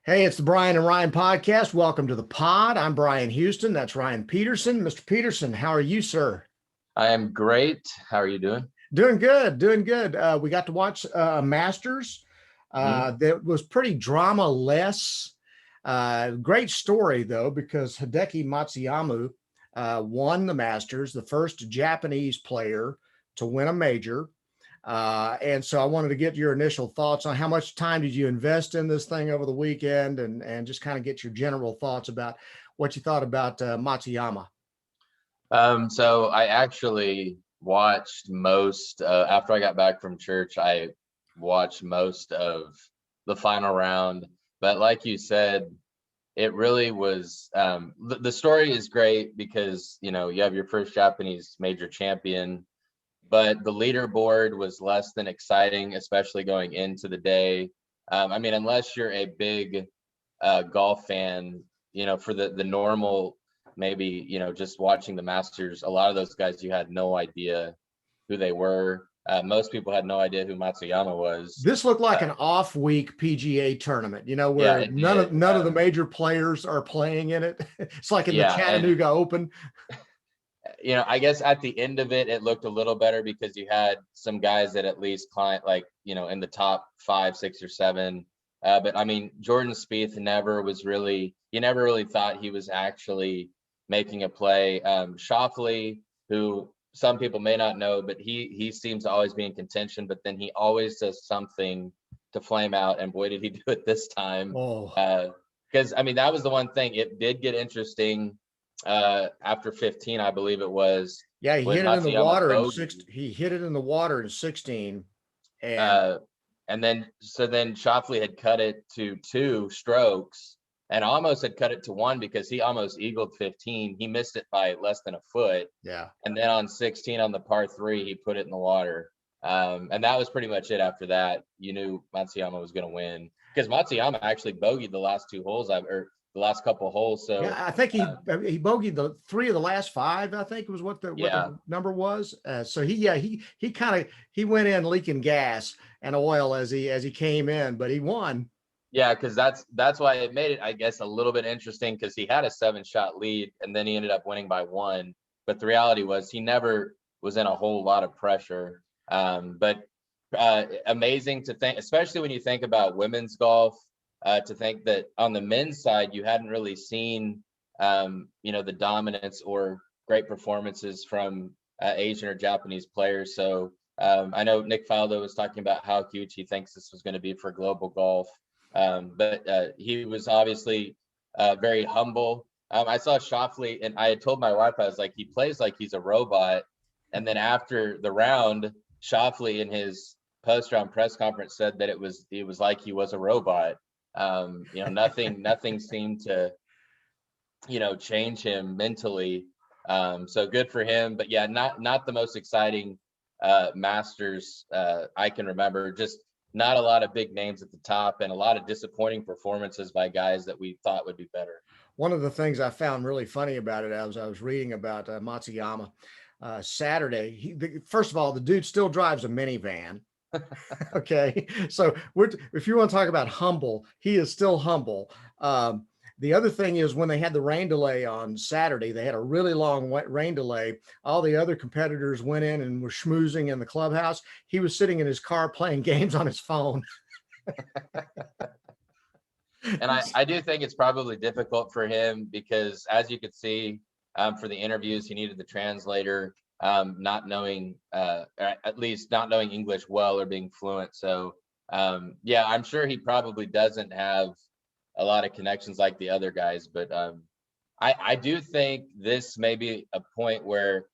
Hey, it's the Bryan and Ryan podcast. Welcome to the pod. I'm Brian Houston. That's Ryan Peterson. Mr. Peterson, how are you, sir? I am great. How are you doing? Doing good, doing good. We got to watch Masters. hmm That was pretty drama-less. Great story, though, because Hideki Matsuyama won the Masters, the first Japanese player to win a major. And so I wanted to get your initial thoughts on how much time did you invest in this thing over the weekend and just kind of get your general thoughts about what you thought about Matsuyama. so I actually watched most after I got back from church. I watched most of the final round, but like you said, it really was. The story is great because you have your first Japanese major champion, but the leaderboard was less than exciting, especially going into the day. I mean, unless you're a big golf fan, for the normal, maybe, just watching the Masters, a lot of those guys, you had no idea who they were. Most people had no idea who Matsuyama was. This looked like an off week PGA tournament, Yeah, where it none of did. none of the major players are playing in it. It's like in the Yeah, and Chattanooga Open. I guess at the end of it, it looked a little better because you had some guys that at least climbed, like, in the top five, six, or seven. But I mean, Jordan Spieth you never really thought he was actually making a play. Schauffele, who some people may not know, but he seems to always be in contention, but then he always does something to flame out. And boy, did he do it this time. Oh, Because I mean, that was the one thing. It did get interesting after 15, I believe it was, yeah, he when hit it in the Matsuyama water in six. bogeyed. He hit it in the water in 16, and Uh, and then Shoffley had cut it to 2 strokes and almost had cut it to 1 because he almost eagled 15. He missed it by less than a foot. yeah. And then on 16 on the par 3, he put it in the water. And that was pretty much it after that. You knew Matsuyama was going to win because Matsuyama actually bogeyed the last 2 holes, or the last couple of holes. So, Yeah, I think uh, he bogeyed the three of the last five. I think was what the yeah. number was. So he kind of he went in leaking gas and oil as he came in, but he won. Yeah, because that's why it made it, I guess, a little bit interesting because he had a 7-shot lead and then he ended up winning by 1. But the reality was he never was in a whole lot of pressure. But amazing to think, especially when you think about women's golf, to think that on the men's side you hadn't really seen the dominance or great performances from Asian or Japanese players. So I know Nick Faldo was talking about how huge he thinks this was going to be for global golf. But he was obviously very humble. I saw Shoffley, and I had told my wife, I was like, he plays like he's a robot. And then after the round, Shoffley in his post-round press conference said that it was like he was a robot. Nothing seemed to change him mentally. So good for him. But yeah, not the most exciting Masters I can remember. Just not a lot of big names at the top and a lot of disappointing performances by guys that we thought would be better. One of the things I found really funny about it as I was reading about Matsuyama Saturday, first of all, the dude still drives a minivan. Okay, so if you want to talk about humble, he is still humble. The other thing is when they had the rain delay on Saturday, they had a really long rain delay. All the other competitors went in and were schmoozing in the clubhouse. He was sitting in his car playing games on his phone. And I do think it's probably difficult for him because, as you could see, for the interviews, he needed the translator, not knowing, at least not knowing English well or being fluent. So, yeah, I'm sure he probably doesn't have a lot of connections like the other guys. But I do think this may be a point where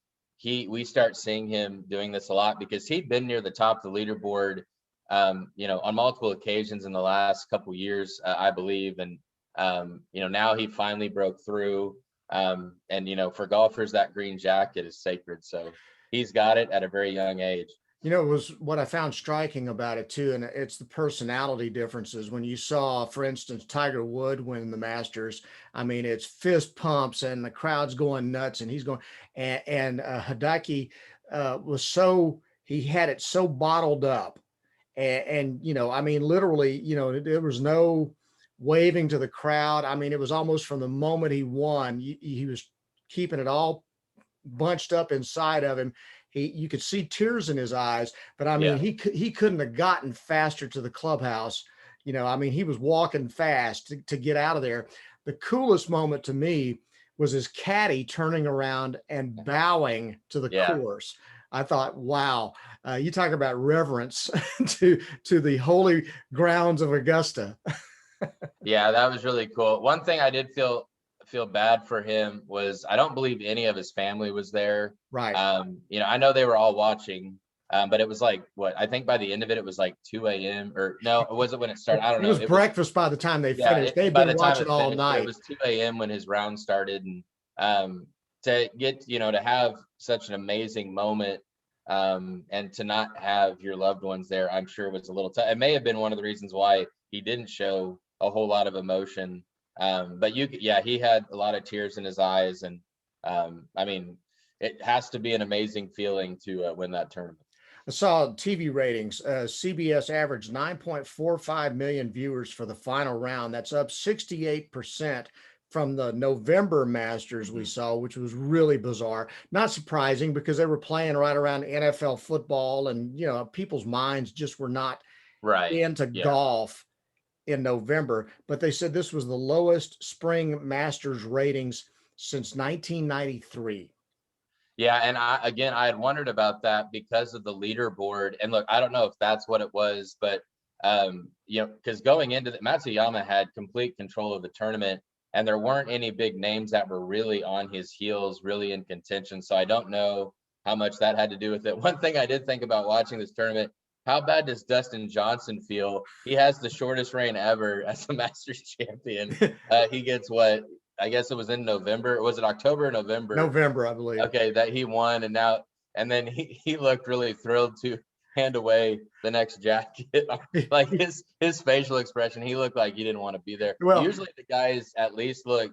we start seeing him doing this a lot because he'd been near the top of the leaderboard on multiple occasions in the last couple years, I believe. And, now he finally broke through. And, for golfers, that green jacket is sacred. So he's got it at a very young age. It was what I found striking about it too, and it's the personality differences. When you saw, for instance, Tiger Wood win the Masters, I mean, it's fist pumps and the crowd's going nuts, and he's going. And Hideki he had it so bottled up, and I mean, literally, there was no waving to the crowd. I mean, it was almost from the moment he won, he was keeping it all bunched up inside of him. You could see tears in his eyes, but I mean, Yeah. he couldn't have gotten faster to the clubhouse. I mean, he was walking fast to get out of there. The coolest moment to me was his caddy turning around and bowing to the Yeah. course. I thought, wow, you talk about reverence to the holy grounds of Augusta. Yeah, that was really cool. One thing I did feel bad for him was I don't believe any of his family was there. Right. I know they were all watching, but it was like what I think by the end of it, it was like 2 a.m. or no, it wasn't when it started. I don't It know. was It was breakfast by the time they yeah. finished. They'd By been the time watching it all finished, but it night. was 2 a.m. when his round started, and to get to have such an amazing moment. And to not have your loved ones there, I'm sure was a little tough. It may have been one of the reasons why he didn't show a whole lot of emotion. But he had a lot of tears in his eyes, and I mean, it has to be an amazing feeling to win that tournament. I saw TV ratings. CBS averaged 9.45 million viewers for the final round. That's up 68% from the November Masters we saw, which was really bizarre. Not surprising because they were playing right around NFL football, and people's minds just were not Right. into Yeah. golf in November. But they said this was the lowest spring Masters ratings since 1993. Yeah, and I had wondered about that because of the leaderboard. And look, I don't know if that's what it was, but because going into Matsuyama had complete control of the tournament, and there weren't any big names that were really on his heels, really in contention. So I don't know how much that had to do with it. One thing I did think about watching this tournament: how bad does Dustin Johnson feel? He has the shortest reign ever as a Masters champion. He gets what? I guess it was in November. Was it October or November? November, I believe. Okay, that he won, and then he looked really thrilled to hand away the next jacket. Like his facial expression, he looked like he didn't want to be there. Well, Usually the guys at least look,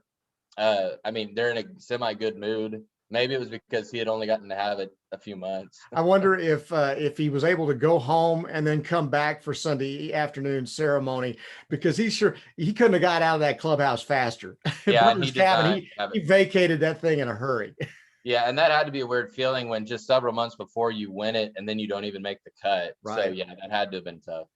I mean, they're in a semi good mood. Maybe it was because he had only gotten to have it a few months. I wonder if he was able to go home and then come back for Sunday afternoon ceremony, because he couldn't have got out of that clubhouse faster. Yeah, and he Brother's did cabin, not have he it. vacated that thing in a hurry. Yeah, and that had to be a weird feeling when just several months before you win it and then you don't even make the cut. So Right. yeah, that had to have been tough.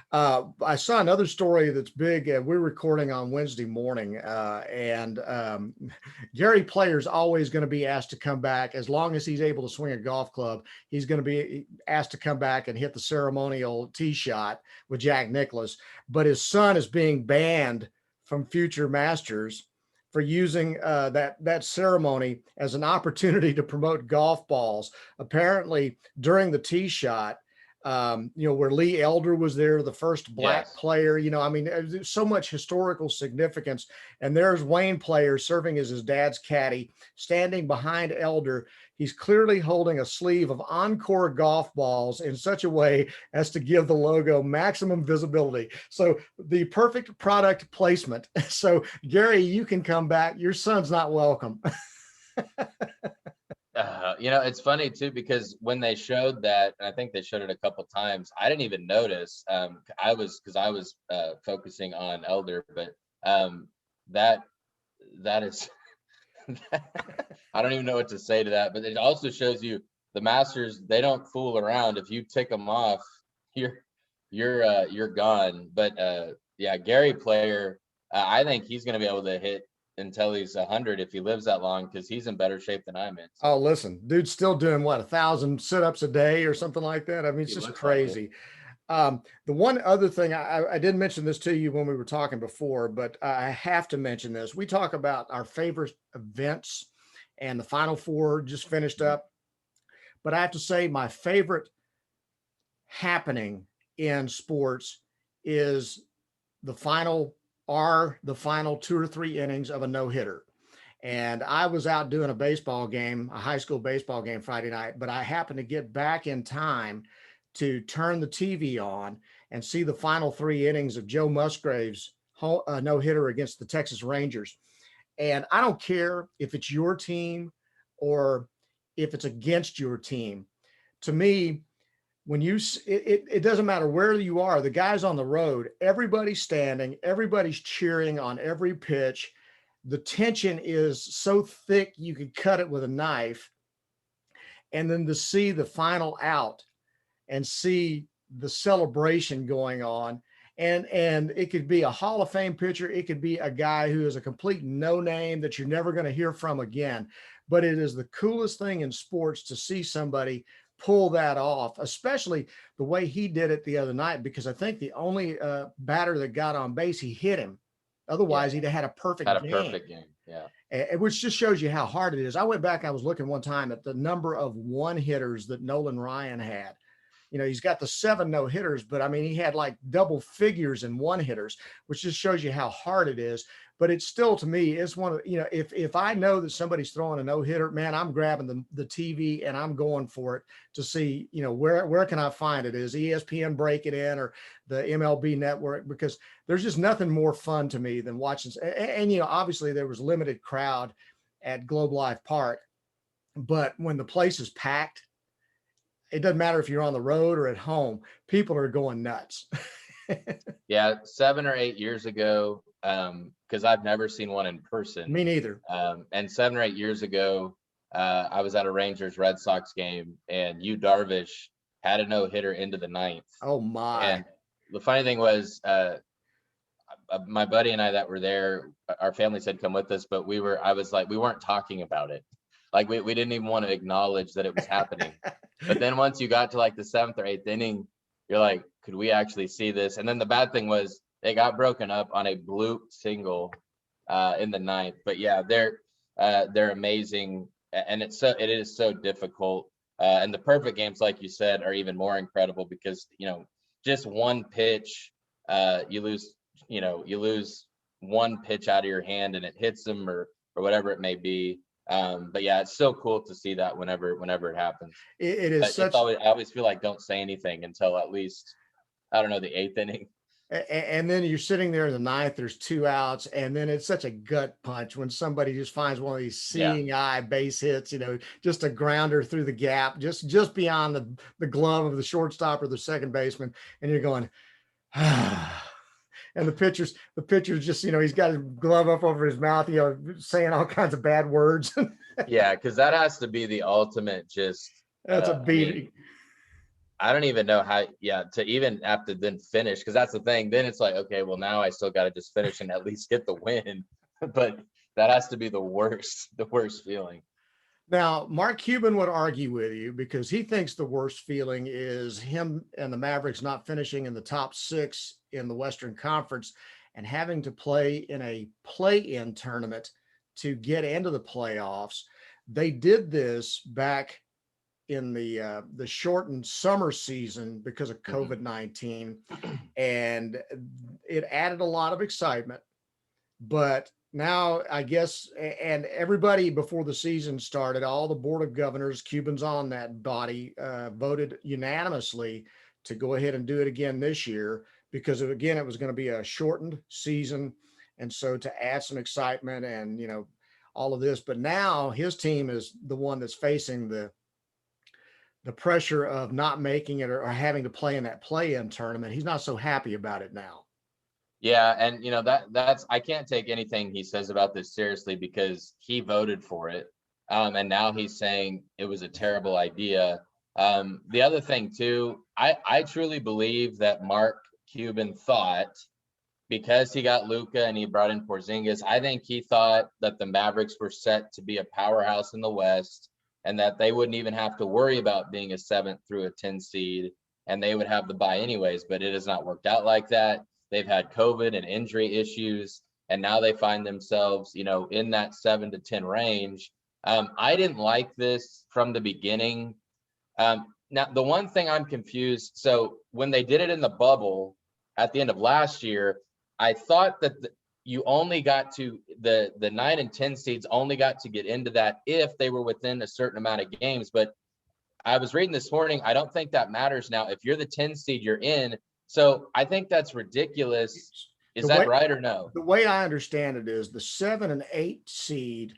I saw another story that's big. We're recording on Wednesday morning, and Gary Player's always going to be asked to come back as long as he's able to swing a golf club. He's going to be asked to come back and hit the ceremonial tee shot with Jack Nicklaus. But his son is being banned from future Masters for using that ceremony as an opportunity to promote golf balls. Apparently, during the tee shot, where Lee Elder was there, the first black Yes. player, I mean, there's so much historical significance. And there's Wayne Player serving as his dad's caddy, standing behind Elder. He's clearly holding a sleeve of Encore golf balls in such a way as to give the logo maximum visibility. So the perfect product placement. So Gary, you can come back. Your son's not welcome. It's funny too, because when they showed that, and I think they showed it a couple times, I didn't even notice. I was focusing on Elder, but that is I don't even know what to say to that. But it also shows you the Masters, they don't fool around. If you tick them off, you're gone. But yeah, Gary Player, I think he's going to be able to hit until he's 100 if he lives that long, because he's in better shape than I'm in. So. Oh, listen, dude's still doing what, 1,000 sit-ups a day or something like that. I mean, it's just crazy. The one other thing, I didn't mention this to you when we were talking before, but I have to mention this. We talk about our favorite events, and the Final Four just finished up. But I have to say, my favorite happening in sports is the final 2 or 3 innings of a no-hitter. And I was out doing a high school baseball game Friday night, but I happened to get back in time to turn the TV on and see the final 3 innings of Joe Musgrave's no-hitter against the Texas Rangers. And I don't care if it's your team or if it's against your team. To me, when it doesn't matter where you are, the guys on the road, everybody's standing, everybody's cheering on every pitch. The tension is so thick you could cut it with a knife. And then to see the final out and see the celebration going on. And it could be a Hall of Fame pitcher. It could be a guy who is a complete no name that you're never going to hear from again. But it is the coolest thing in sports to see somebody pull that off, especially the way he did it the other night, because I think the only batter that got on base, he hit him. Otherwise, Yeah, he'd have had a perfect had a game. perfect game. Yeah. Which just shows you how hard it is. I went back, I was looking one time at the number of one hitters that Nolan Ryan had. You know, he's got the 7 no hitters, but I mean, he had like double figures in one hitters, which just shows you how hard it is. But it's still, to me, it's one of, you know, if I know that somebody's throwing a no hitter, man, I'm grabbing the TV and I'm going for it to see, you know, where can I find it? Is ESPN break it in, or the MLB network? Because there's just nothing more fun to me than watching. And you know, obviously there was limited crowd at Globe Life Park, but when the place is packed, it doesn't matter if you're on the road or at home, people are going nuts. Yeah, 7 or 8 years ago, because I've never seen one in person. Me neither. And 7 or 8 years ago, I was at a Rangers Red Sox game, and Yu Darvish had a no hitter into the 9th. Oh my! And the funny thing was, my buddy and I that were there, our family said come with us, but I was like, we weren't talking about it. Like we didn't even want to acknowledge that it was happening. But then once you got to like the 7th or 8th inning, you're like, could we actually see this? And then the bad thing was they got broken up on a bloop single in the 9th. But yeah, they're amazing, and it is so difficult. And the perfect games, like you said, are even more incredible because, you know, just one pitch, you lose one pitch out of your hand and it hits them or whatever it may be. But yeah, it's so cool to see that whenever it happens. It is such. I always feel like don't say anything until at least, I don't know, the 8th inning. And then you're sitting there in the 9th, there's 2 outs, and then it's such a gut punch when somebody just finds one of these seeing eye base hits, you know, just a grounder through the gap, just beyond the glove of the shortstop or the second baseman, and you're going, ah. And the pitcher's just, you know, he's got his glove up over his mouth, you know, saying all kinds of bad words. Yeah, because that has to be the ultimate just. That's a beating. I mean, I don't even know how, to even have to then finish, because that's the thing. Then it's like, okay, well, now I still got to just finish and at least get the win. But that has to be the worst feeling. Now, Mark Cuban would argue with you because he thinks the worst feeling is him and the Mavericks not finishing in the top 6 in the Western Conference and having to play in a play-in tournament to get into the playoffs. They did this back in the shortened summer season because of COVID-19, and it added a lot of excitement. But now I guess, and everybody before the season started, all the board of governors, Cubans on that body, voted unanimously to go ahead and do it again this year because again, it was going to be a shortened season. And so to add some excitement and, you know, all of this, but now his team is the one that's facing the pressure of not making it or having to play in that play-in tournament. He's not so happy about it now. Yeah, and you know that's I can't take anything he says about this seriously because he voted for it, and now he's saying it was a terrible idea. The other thing too, I truly believe that Mark Cuban thought, because he got Luka and he brought in Porzingis, I think he thought that the Mavericks were set to be a powerhouse in the West and that they wouldn't even have to worry about being a 7th through a 10 seed and they would have the bye anyways, but it has not worked out like that. They've had COVID and injury issues, and now they find themselves, you know, in that 7 to 10 range. I didn't like this from the beginning. Now, the one thing I'm confused, so when they did it in the bubble at the end of last year, I thought that you only got to the 9 and 10 seeds only got to get into that if they were within a certain amount of games. But I was reading this morning, I don't think that matters now. If you're the 10 seed, you're in. So I think that's ridiculous. Is that right or no? The way I understand it is the 7 and 8 seed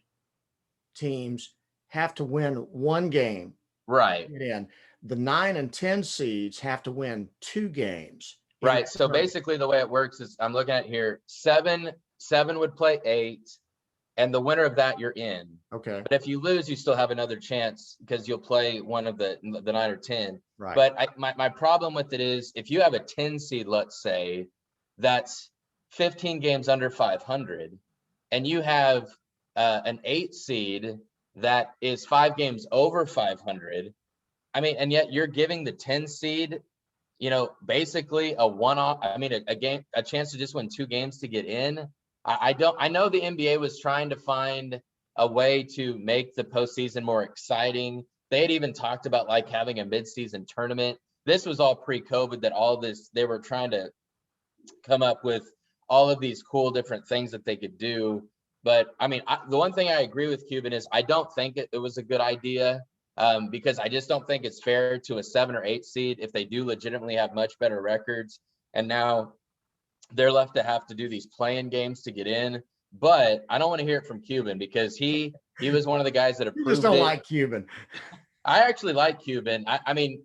teams have to win one game. Right. Get in. the 9 and 10 seeds have to win 2 games. Right. So basically the way it works is I'm looking at here, seven would play 8, and the winner of that you're in. Okay. But if you lose, you still have another chance because you'll play one of the 9 or 10. Right. But my problem with it is if you have a 10 seed, let's say, that's 15 games under 500, and you have an 8 seed that is 5 games over 500. I mean, and yet you're giving the 10 seed, basically a one-off. I mean, a chance to just win 2 games to get in. I know the NBA was trying to find a way to make the postseason more exciting. They had even talked about like having a midseason tournament. This was all pre-COVID that all this, they were trying to come up with all of these cool different things that they could do. But I mean, the one thing I agree with Cuban is I don't think it was a good idea. Because I just don't think it's fair to a 7 or 8 seed if they do legitimately have much better records. And now they're left to have to do these play-in games to get in. But I don't want to hear it from Cuban because he was one of the guys that approved it. You just don't like Cuban. I actually like Cuban. I mean,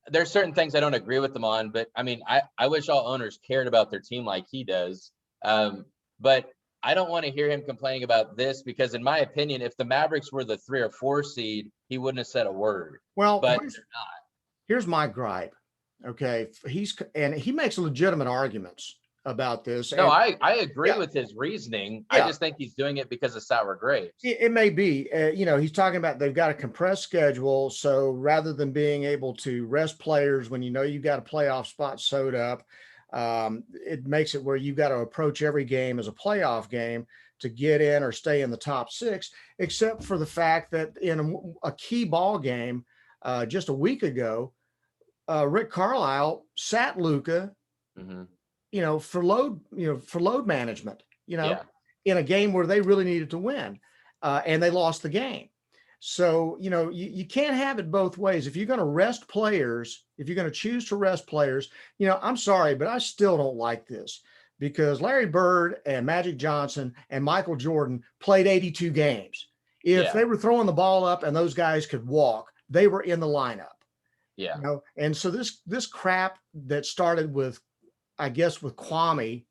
there's certain things I don't agree with them on, but I mean, I wish all owners cared about their team like he does. But I don't want to hear him complaining about this because, in my opinion, if the Mavericks were the 3 or 4 seed, he wouldn't have said a word. Well, but they're not. Here's my gripe. Okay, he makes legitimate arguments about this. No, I agree with his reasoning. Yeah. I just think he's doing it because of sour grapes. It may be. He's talking about they've got a compressed schedule, so rather than being able to rest players when you've got a playoff spot sewed up. It makes it where you got to approach every game as a playoff game to get in or stay in the top 6, except for the fact that in a key ball game just a week ago, Rick Carlisle sat Luka, for load management, in a game where they really needed to win, and they lost the game. So, you can't have it both ways. If you're going to rest players, if you're going to choose to rest players, I'm sorry, but I still don't like this because Larry Bird and Magic Johnson and Michael Jordan played 82 games. If they were throwing the ball up and those guys could walk, they were in the lineup. Yeah. And so this crap that started with, I guess, with Kwame,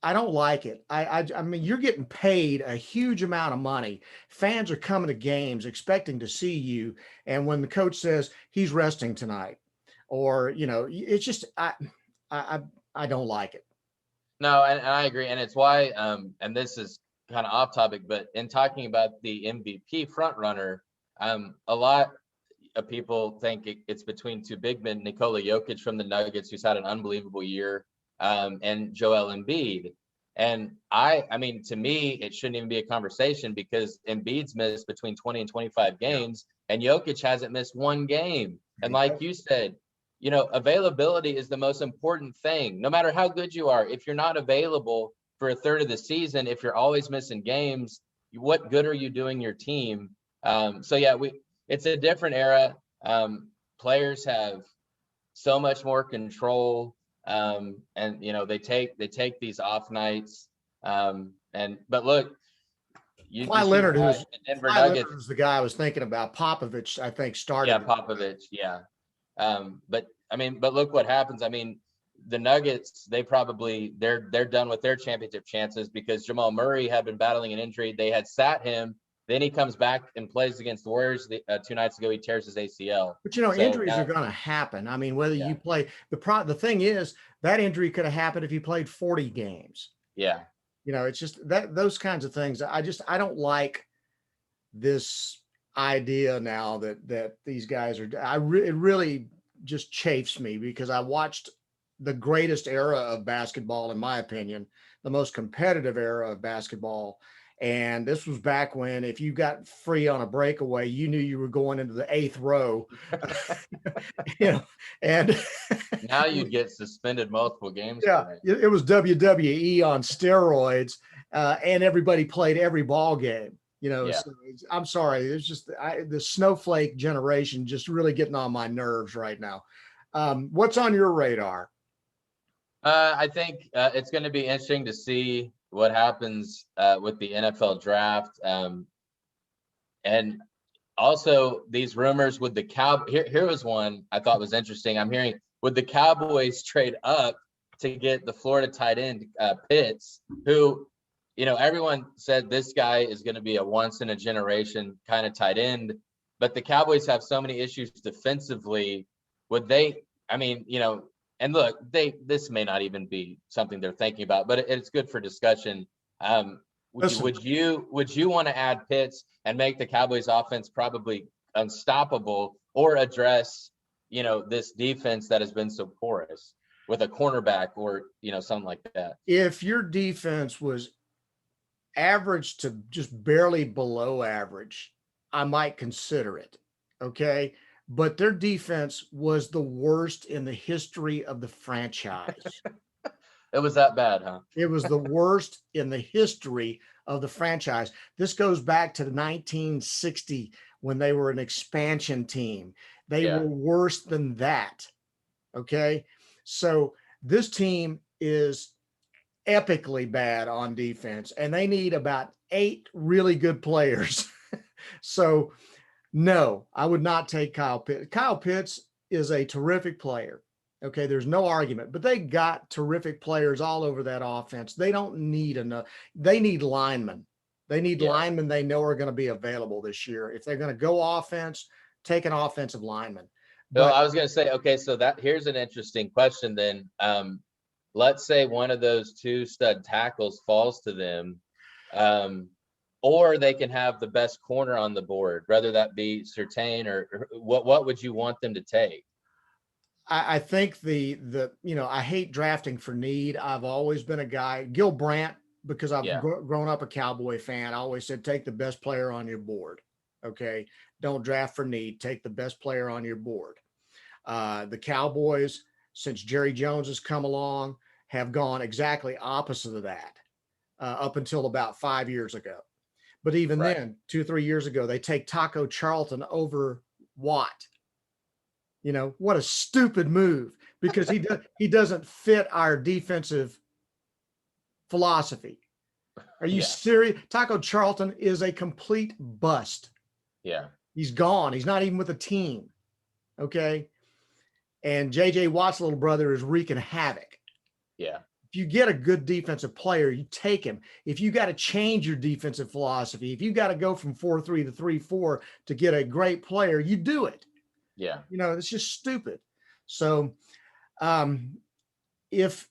I don't like it. I mean, you're getting paid a huge amount of money. Fans are coming to games expecting to see you. And when the coach says he's resting tonight, or, it's just, I don't like it. No, and I agree. And it's why, and this is kind of off topic, but in talking about the MVP front runner, a lot of people think it's between 2 big men, Nikola Jokic from the Nuggets, who's had an unbelievable year, and Joel Embiid. And I mean, to me, it shouldn't even be a conversation because Embiid's missed between 20 and 25 games, and Jokic hasn't missed 1 game. And like you said, availability is the most important thing. No matter how good you are, if you're not available for a third of the season, if you're always missing games, what good are you doing your team? So yeah, it's a different era. Players have so much more control. And they take these off nights. But look, Kawhi Leonard, who's the guy I was thinking about. Popovich, I think, started. Yeah, Popovich. Yeah. But look what happens. I mean, the Nuggets, they're done with their championship chances because Jamal Murray had been battling an injury. They had sat him. Then he comes back and plays against the Warriors 2 nights ago. He tears his ACL. But injuries are going to happen. I mean, whether you play the thing is that injury could have happened if you played 40 games. Yeah. It's just those kinds of things. I don't like this idea now that these guys are. It really just chafes me because I watched the greatest era of basketball, in my opinion, the most competitive era of basketball. And this was back when if you got free on a breakaway, you knew you were going into the 8th row. And now you'd get suspended multiple games. Yeah, it was WWE on steroids, and everybody played every ball game. So I'm sorry, it's just the snowflake generation just really getting on my nerves right now. What's on your radar? I think it's going to be interesting to see what happens with the NFL draft. And Also, these rumors with the here was one I thought was interesting. I'm hearing, would the Cowboys trade up to get the Florida tight end Pitts, who, everyone said this guy is going to be a once in a generation kind of tight end, but the Cowboys have so many issues defensively. Would they? I mean, and look, this may not even be something they're thinking about, but it's good for discussion. Would you want to add Pitts and make the Cowboys offense probably unstoppable, or address, this defense that has been so porous with a cornerback or, something like that? If your defense was average to just barely below average, I might consider it. Okay. But their defense was the worst in the history of the franchise. It was that bad, huh? It was the worst in the history of the franchise. This goes back to 1960 when they were an expansion team. They were worse than that. Okay. So this team is epically bad on defense, and they need about 8 really good players. So no, I would not take Kyle Pitts. Kyle Pitts is a terrific player. Okay, there's no argument, but they got terrific players all over that offense. They don't need enough. They need linemen. They need linemen they know are going to be available this year. If they're going to go offense, take an offensive lineman. Bill, I was going to say, okay, so here's an interesting question then. Let's say one of those 2 stud tackles falls to them, or they can have the best corner on the board, whether that be Surtain or what would you want them to take? I think I hate drafting for need. I've always been a guy, Gil Brandt, because I've grown up a Cowboy fan. I always said, take the best player on your board. Okay. Don't draft for need. Take the best player on your board. The Cowboys, since Jerry Jones has come along, have gone exactly opposite of that up until about 5 years ago. But even then, 2 or 3 years ago, they take Taco Charlton over Watt. What a stupid move, because he doesn't fit our defensive philosophy. Are you serious? Taco Charlton is a complete bust. Yeah. He's gone. He's not even with the team. Okay. And JJ Watt's little brother is wreaking havoc. Yeah. If you get a good defensive player, you take him. If you got to change your defensive philosophy, if you got to go from 4-3 to 3-4 to get a great player, you do it. Yeah. It's just stupid. So if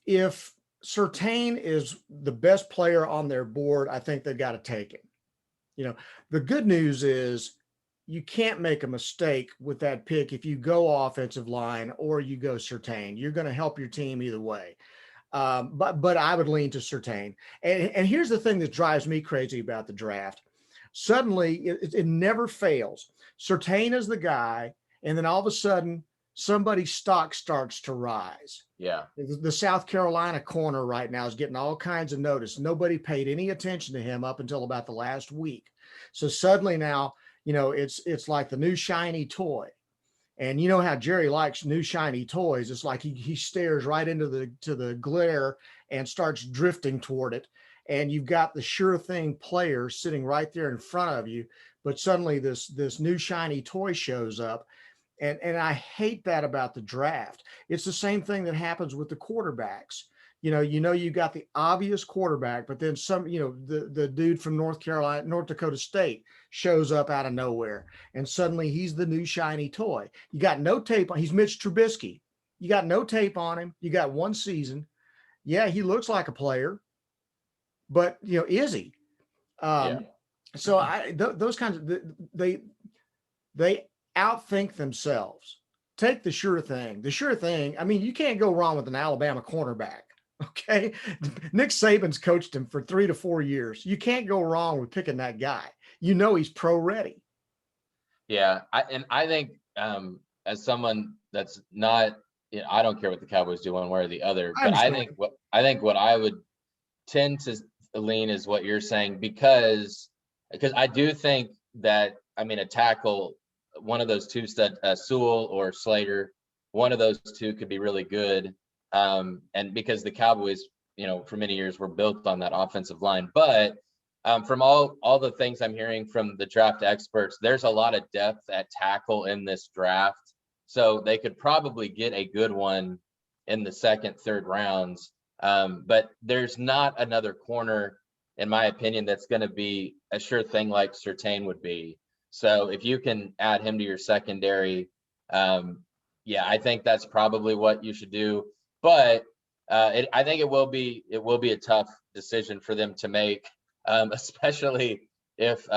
Surtain is the best player on their board, I think they've got to take him. The good news is you can't make a mistake with that pick if you go offensive line or you go Surtain. You're going to help your team either way. But I would lean to Surtain. And here's the thing that drives me crazy about the draft. Suddenly, it never fails. Surtain is the guy, and then all of a sudden, somebody's stock starts to rise. Yeah. The South Carolina corner right now is getting all kinds of notice. Nobody paid any attention to him up until about the last week. So suddenly now, it's like the new shiny toy. And you know how Jerry likes new shiny toys. It's like he stares right into the glare and starts drifting toward it. And you've got the sure thing player sitting right there in front of you. But suddenly this new shiny toy shows up. And I hate that about the draft. It's the same thing that happens with the quarterbacks. You got the obvious quarterback, but then the dude from North Dakota State shows up out of nowhere, and suddenly he's the new shiny toy. You got no tape on. He's Mitch Trubisky. You got no tape on him. You got 1 season. Yeah, he looks like a player, but is he? So those kinds of they outthink themselves. Take the sure thing. The sure thing. I mean, you can't go wrong with an Alabama cornerback. Okay. Nick Saban's coached him for 3 to 4 years. You can't go wrong with picking that guy. He's pro ready. Yeah. I think as someone that's not, I don't care what the Cowboys do one way or the other, but I think what I would tend to lean is what you're saying, because I do think that, a tackle, one of those 2 stud, Sewell or Slater, one of those 2 could be really good. And because the Cowboys, for many years were built on that offensive line, but From all the things I'm hearing from the draft experts, there's a lot of depth at tackle in this draft. So they could probably get a good one in the second, third rounds. But there's not another corner, in my opinion, that's going to be a sure thing like Surtain would be. So if you can add him to your secondary, yeah, I think that's probably what you should do. But I think it will be a tough decision for them to make, especially if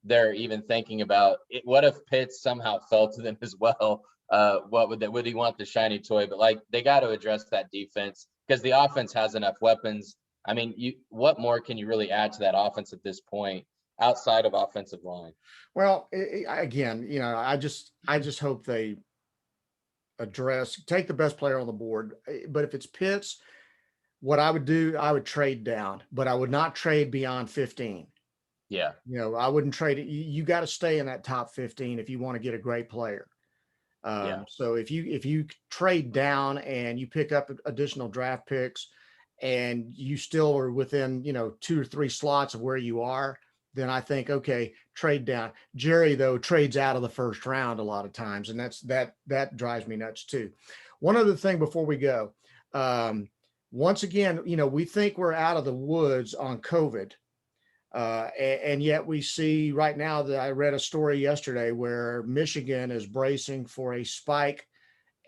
they're even thinking about it. What if Pitts somehow fell to them as well? What would he want the shiny toy? But like, they got to address that defense because the offense has enough weapons. I mean, what more can you really add to that offense at this point outside of offensive line? Well, again, I just hope they take the best player on the board. But if it's Pitts, what I would do, I would trade down, but I would not trade beyond 15. Yeah. I wouldn't trade it. You got to stay in that top 15 if you want to get a great player. Yeah. So if you trade down and you pick up additional draft picks and you still are within, 2 or 3 slots of where you are, then I think, okay, trade down. Jerry, though, trades out of the first round a lot of times, and that drives me nuts too. One other thing before we go, once again, we think we're out of the woods on COVID. And yet we see right now that I read a story yesterday where Michigan is bracing for a spike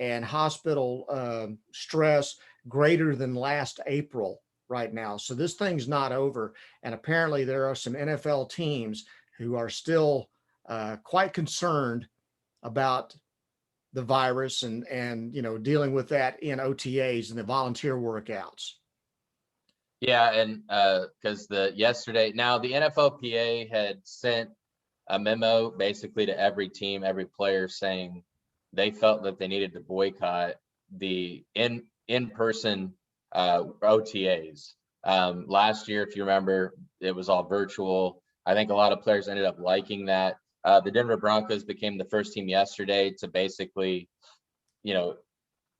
and hospital stress greater than last April right now. So this thing's not over. And apparently there are some NFL teams who are still quite concerned about the virus and dealing with that in OTAs and the volunteer workouts. Yeah, and because yesterday, now the NFLPA had sent a memo basically to every team, every player, saying they felt that they needed to boycott the in-person OTAs. Last year, if you remember, it was all virtual. I think a lot of players ended up liking that. The Denver Broncos became the first team yesterday to basically,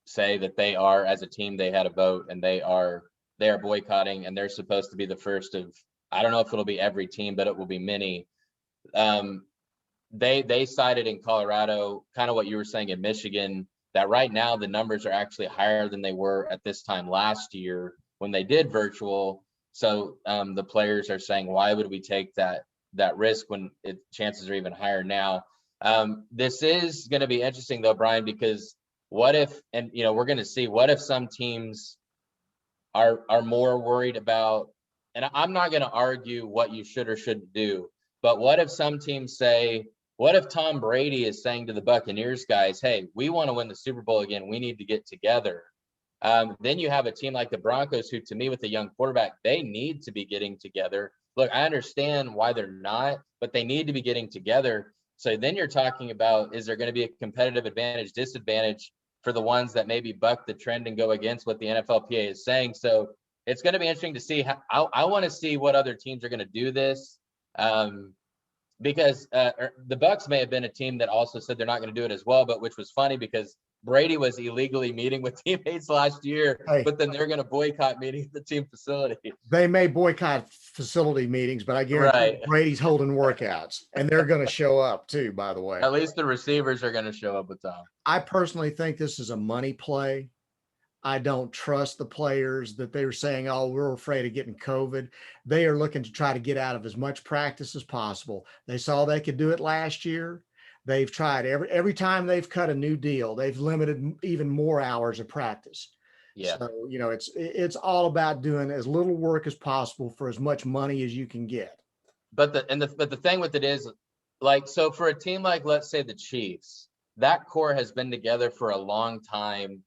say that they are, as a team, they had a vote and they are boycotting, and they're supposed to be the first of, I don't know if it'll be every team, but it will be many. They cited in Colorado, kind of what you were saying in Michigan, that right now the numbers are actually higher than they were at this time last year when they did virtual. So the players are saying, why would we take that risk when chances are even higher now? This is going to be interesting though, Bryan, because what if, and we're going to see, what if some teams are more worried about, and I'm not going to argue what you should or shouldn't do, but what if some teams say, what if Tom Brady is saying to the Buccaneers guys, hey, we want to win the Super Bowl again, we need to get together. Then you have a team like the Broncos, who, to me, with a young quarterback, they need to be getting together. Look, I understand why they're not, but they need to be getting together. So then you're talking about, is there going to be a competitive advantage, disadvantage for the ones that maybe buck the trend and go against what the NFLPA is saying? So it's going to be interesting to see how, I want to see what other teams are going to do this. Because the Bucs may have been a team that also said they're not going to do it as well, but which was funny because Brady was illegally meeting with teammates last year, but then they're going to boycott meeting at the team facility. They may boycott facility meetings, but I guarantee Brady's holding workouts, and they're going to show up too, by the way. At least the receivers are going to show up with Tom. I personally think this is a money play. I don't trust the players that they were saying, oh, we're afraid of getting COVID. They are looking to try to get out of as much practice as possible. They saw they could do it last year. They've tried every time they've cut a new deal, they've limited even more hours of practice. Yeah. So, it's all about doing as little work as possible for as much money as you can get. But the thing with it is, like, so for a team like, let's say, the Chiefs, that core has been together for a long time.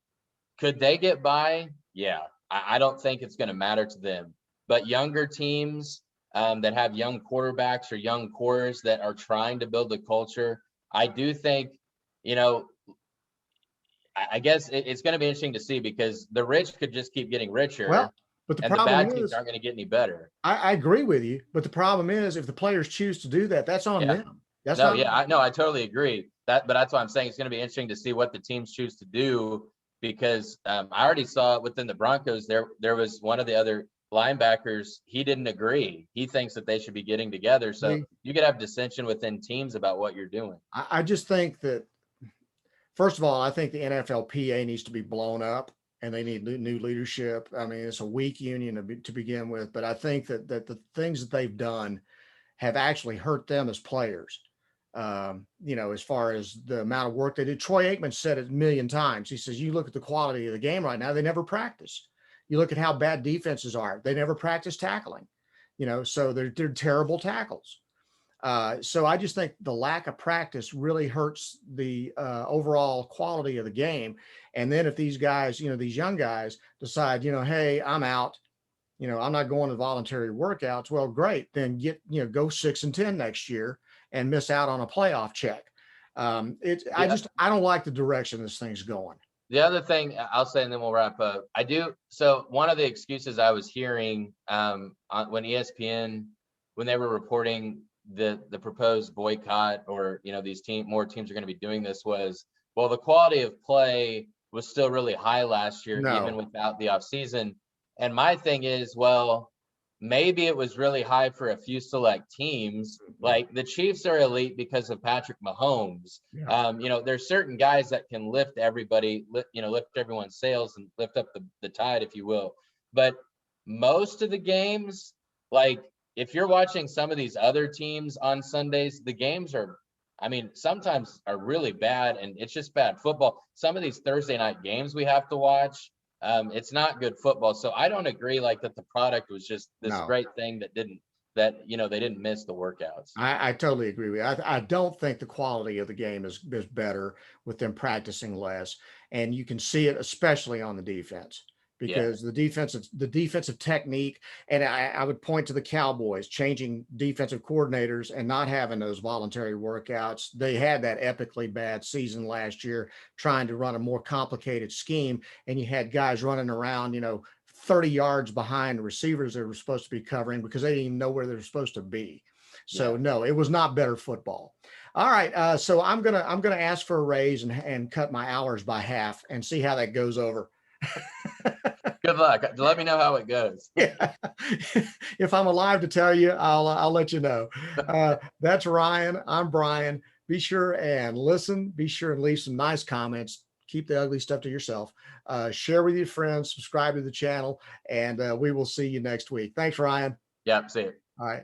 Could they get by? Yeah, I don't think it's going to matter to them. But younger teams that have young quarterbacks or young cores that are trying to build a culture, I do think, I guess it's going to be interesting to see, because the rich could just keep getting richer. Well, but the bad teams aren't going to get any better. I agree with you, but the problem is, if the players choose to do that, that's on them. I totally agree. But that's why I'm saying it's going to be interesting to see what the teams choose to do. Because I already saw within the Broncos, there was one of the other linebackers, he didn't agree. He thinks that they should be getting together. So See, you could have dissension within teams about what you're doing. I just think that, first of all, I think the NFLPA needs to be blown up and they need new leadership. I mean, it's a weak union to begin with, but I think that the things that they've done have actually hurt them as players. As far as the amount of work they did. Troy Aikman said it a million times. He says, you look at the quality of the game right now, they never practice. You look at how bad defenses are, they never practice tackling, so they're terrible tackles. So I just think the lack of practice really hurts the overall quality of the game. And then if these guys, these young guys decide, hey, I'm out, I'm not going to voluntary workouts. Well, great. Then go 6-10 next year and miss out on a playoff check. Yeah. I don't like the direction this thing's going. The other thing I'll say, and then we'll wrap up. So one of the excuses I was hearing when ESPN, when they were reporting the proposed boycott, or more teams are going to be doing this, was, well, the quality of play was still really high last year, even No, without the offseason. And my thing is, well, maybe it was really high for a few select teams. Like the Chiefs are elite because of Patrick Mahomes. yeah, There's certain guys that can lift everybody, lift everyone's sails and lift up the tide, if you will. But most of the games, like if you're watching some of these other teams on Sundays, the games are, sometimes are really bad, and it's just bad football. Some of these Thursday night games we have to watch, it's not good football. So I don't agree like that the product was just this no. great thing that they didn't miss the workouts. I totally agree with you. I don't think the quality of the game is better with them practicing less. And you can see it especially on the defense, Yeah. because the defensive technique, and I would point to the Cowboys changing defensive coordinators and not having those voluntary workouts. They had that epically bad season last year trying to run a more complicated scheme, and you had guys running around, 30 yards behind receivers they were supposed to be covering because they didn't even know where they were supposed to be. So Yeah. no, it was not better football. All right, so I'm gonna ask for a raise and cut my hours by half and see how that goes over. Good luck. Let me know how it goes. Yeah. If I'm alive to tell you, I'll let you know. That's Ryan. I'm Bryan. Be sure and listen. Be sure and leave some nice comments. Keep the ugly stuff to yourself. Share with your friends. Subscribe to the channel, and we will see you next week. Thanks, Ryan. Yeah. See it. All right.